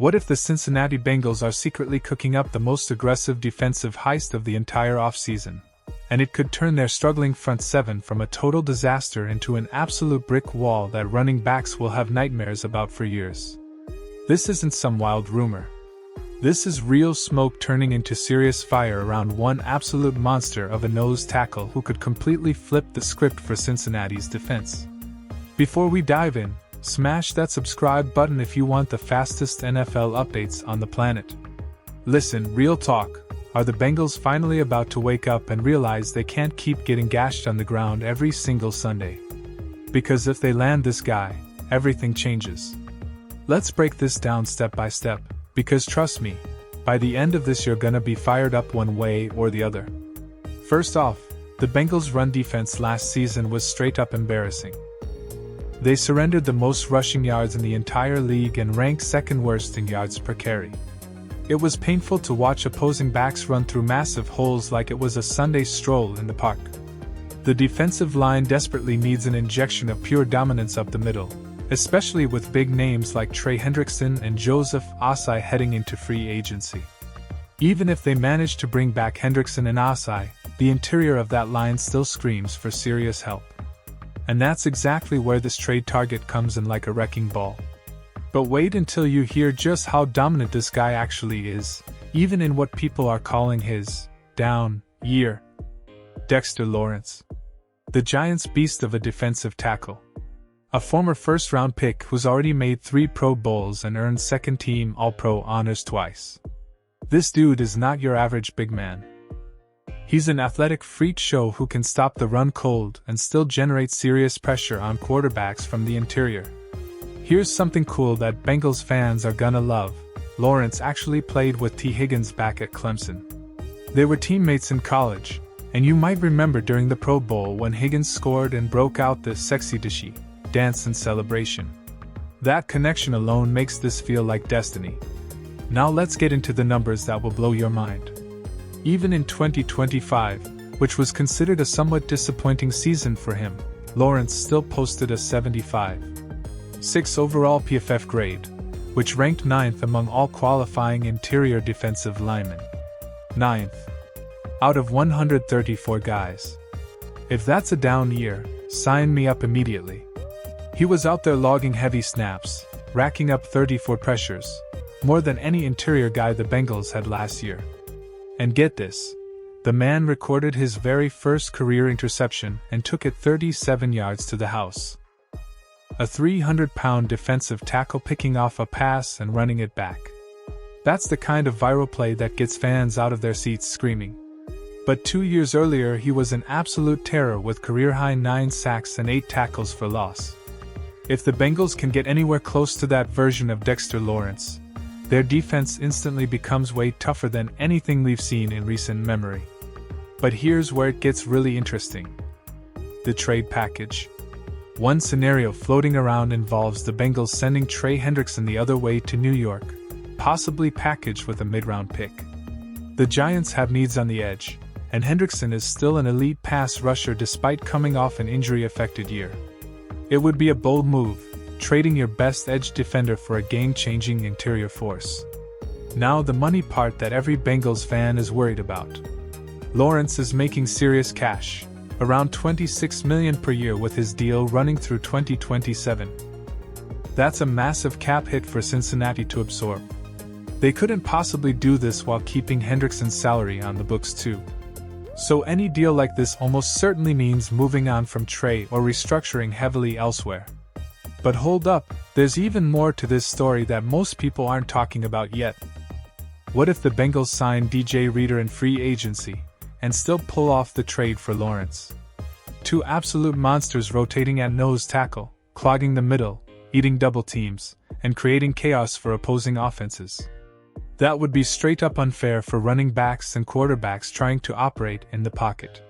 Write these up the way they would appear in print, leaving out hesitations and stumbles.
What if the Cincinnati Bengals are secretly cooking up the most aggressive defensive heist of the entire offseason? And it could turn their struggling front seven from a total disaster into an absolute brick wall that running backs will have nightmares about for years. This isn't some wild rumor. This is real smoke turning into serious fire around one absolute monster of a nose tackle who could completely flip the script for Cincinnati's defense. Before we dive in, smash that subscribe button if you want the fastest NFL updates on the planet. Listen, real talk, are the Bengals finally about to wake up and realize they can't keep getting gashed on the ground every single Sunday? Because if they land this guy, everything changes. Let's break this down step by step, because trust me, by the end of this you're gonna be fired up one way or the other. First off, the Bengals' run defense last season was straight up embarrassing. They surrendered the most rushing yards in the entire league and ranked second worst in yards per carry. It was painful to watch opposing backs run through massive holes like it was a Sunday stroll in the park. The defensive line desperately needs an injection of pure dominance up the middle, especially with big names like Trey Hendrickson and Joseph Ossai heading into free agency. Even if they manage to bring back Hendrickson and Ossai, the interior of that line still screams for serious help. And that's exactly where this trade target comes in like a wrecking ball. But wait until you hear just how dominant this guy actually is, even in what people are calling his down year. Dexter Lawrence. The Giants' beast of a defensive tackle. A former first-round pick who's already made 3 Pro Bowls and earned second-team All-Pro honors twice. This dude is not your average big man. He's an athletic freak show who can stop the run cold and still generate serious pressure on quarterbacks from the interior. Here's something cool that Bengals fans are gonna love. Lawrence actually played with T. Higgins back at Clemson. They were teammates in college, and you might remember during the Pro Bowl when Higgins scored and broke out the sexy dishy dance in celebration. That connection alone makes this feel like destiny. Now let's get into the numbers that will blow your mind. Even in 2025, which was considered a somewhat disappointing season for him, Lawrence still posted a 75.6 overall PFF grade, which ranked 9th among all qualifying interior defensive linemen. 9th out of 134 guys. If that's a down year, sign me up immediately. He was out there logging heavy snaps, racking up 34 pressures, more than any interior guy the Bengals had last year. And get this, the man recorded his very first career interception and took it 37 yards to the house. A 300-pound defensive tackle picking off a pass and running it back. That's the kind of viral play that gets fans out of their seats screaming. But 2 years earlier he was an absolute terror with career-high 9 sacks and 8 tackles for loss. If the Bengals can get anywhere close to that version of Dexter Lawrence, their defense instantly becomes way tougher than anything we've seen in recent memory. But here's where it gets really interesting. The trade package. One scenario floating around involves the Bengals sending Trey Hendrickson the other way to New York, possibly packaged with a mid-round pick. The Giants have needs on the edge, and Hendrickson is still an elite pass rusher despite coming off an injury-affected year. It would be a bold move, trading your best edge defender for a game-changing interior force. Now the money part that every Bengals fan is worried about. Lawrence is making serious cash, around $26 million per year with his deal running through 2027. That's a massive cap hit for Cincinnati to absorb. They couldn't possibly do this while keeping Hendrickson's salary on the books too. So any deal like this almost certainly means moving on from Trey or restructuring heavily elsewhere. But hold up, there's even more to this story that most people aren't talking about yet. What if the Bengals sign DJ Reader in free agency and still pull off the trade for Lawrence? 2 absolute monsters rotating at nose tackle, clogging the middle, eating double teams, and creating chaos for opposing offenses. That would be straight up unfair for running backs and quarterbacks trying to operate in the pocket.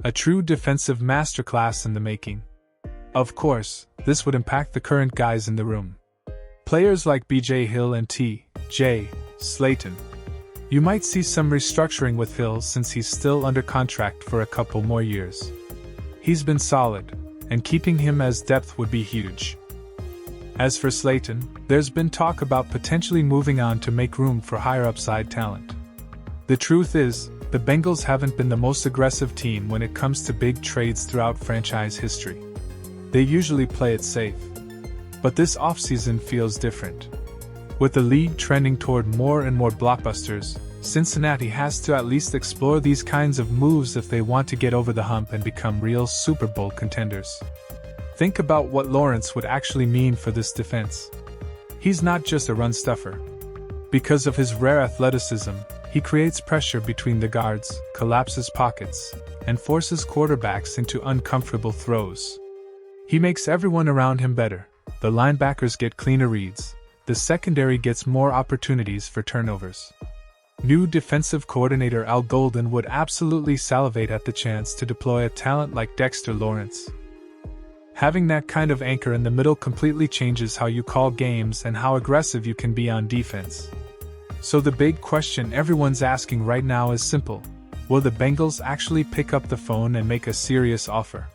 A true defensive masterclass in the making. Of course, this would impact the current guys in the room. Players like B.J. Hill and T.J. Slayton. You might see some restructuring with Hill since he's still under contract for a couple more years. He's been solid, and keeping him as depth would be huge. As for Slayton, there's been talk about potentially moving on to make room for higher upside talent. The truth is, the Bengals haven't been the most aggressive team when it comes to big trades throughout franchise history. They usually play it safe. But this offseason feels different. With the league trending toward more and more blockbusters, Cincinnati has to at least explore these kinds of moves if they want to get over the hump and become real Super Bowl contenders. Think about what Lawrence would actually mean for this defense. He's not just a run stuffer. Because of his rare athleticism, he creates pressure between the guards, collapses pockets, and forces quarterbacks into uncomfortable throws. He makes everyone around him better. The linebackers get cleaner reads. The secondary gets more opportunities for turnovers. New defensive coordinator Al Golden would absolutely salivate at the chance to deploy a talent like Dexter Lawrence. Having that kind of anchor in the middle completely changes how you call games and how aggressive you can be on defense. So the big question everyone's asking right now is simple. Will the Bengals actually pick up the phone and make a serious offer?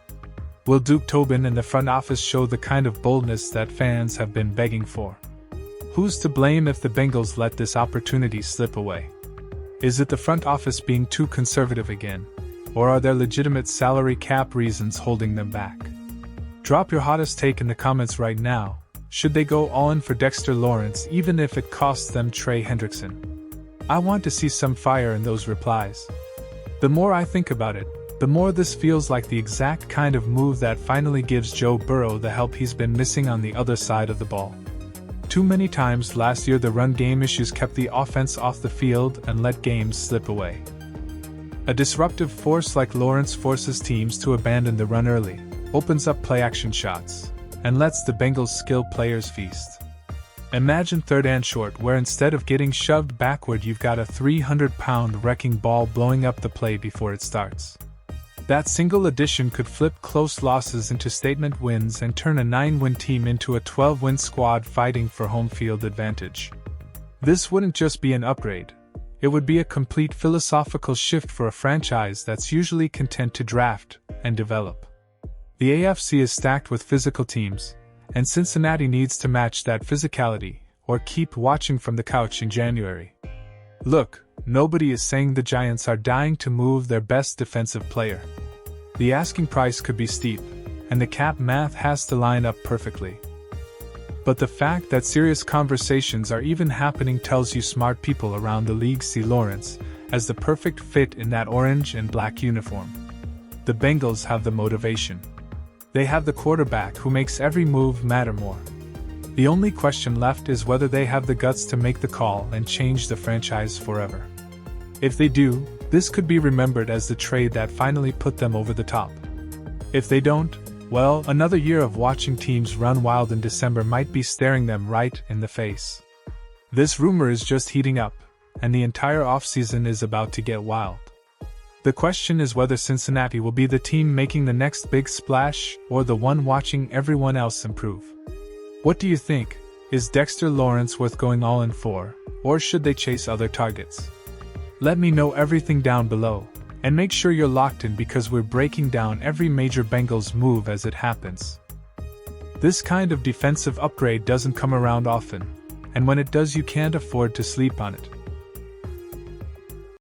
Will Duke Tobin and the front office show the kind of boldness that fans have been begging for? Who's to blame if the Bengals let this opportunity slip away? Is it the front office being too conservative again? Or are there legitimate salary cap reasons holding them back? Drop your hottest take in the comments right now. Should they go all in for Dexter Lawrence even if it costs them Trey Hendrickson? I want to see some fire in those replies. The more I think about it, the more this feels like the exact kind of move that finally gives Joe Burrow the help he's been missing on the other side of the ball. Too many times last year the run game issues kept the offense off the field and let games slip away. A disruptive force like Lawrence forces teams to abandon the run early, opens up play-action shots, and lets the Bengals' skilled players feast. Imagine 3rd and short where instead of getting shoved backward you've got a 300-pound wrecking ball blowing up the play before it starts. That single addition could flip close losses into statement wins and turn a 9-win team into a 12-win squad fighting for home field advantage. This wouldn't just be an upgrade. It would be a complete philosophical shift for a franchise that's usually content to draft and develop. The AFC is stacked with physical teams, and Cincinnati needs to match that physicality, or keep watching from the couch in January. Look, nobody is saying the Giants are dying to move their best defensive player. The asking price could be steep, and the cap math has to line up perfectly. But the fact that serious conversations are even happening tells you smart people around the league see Lawrence as the perfect fit in that orange and black uniform. The Bengals have the motivation. They have the quarterback who makes every move matter more. The only question left is whether they have the guts to make the call and change the franchise forever. If they do, this could be remembered as the trade that finally put them over the top. If they don't, well, another year of watching teams run wild in December might be staring them right in the face. This rumor is just heating up, and the entire offseason is about to get wild. The question is whether Cincinnati will be the team making the next big splash or the one watching everyone else improve. What do you think? Is Dexter Lawrence worth going all in for, or should they chase other targets? Let me know everything down below, and make sure you're locked in because we're breaking down every major Bengals move as it happens. This kind of defensive upgrade doesn't come around often, and when it does you can't afford to sleep on it.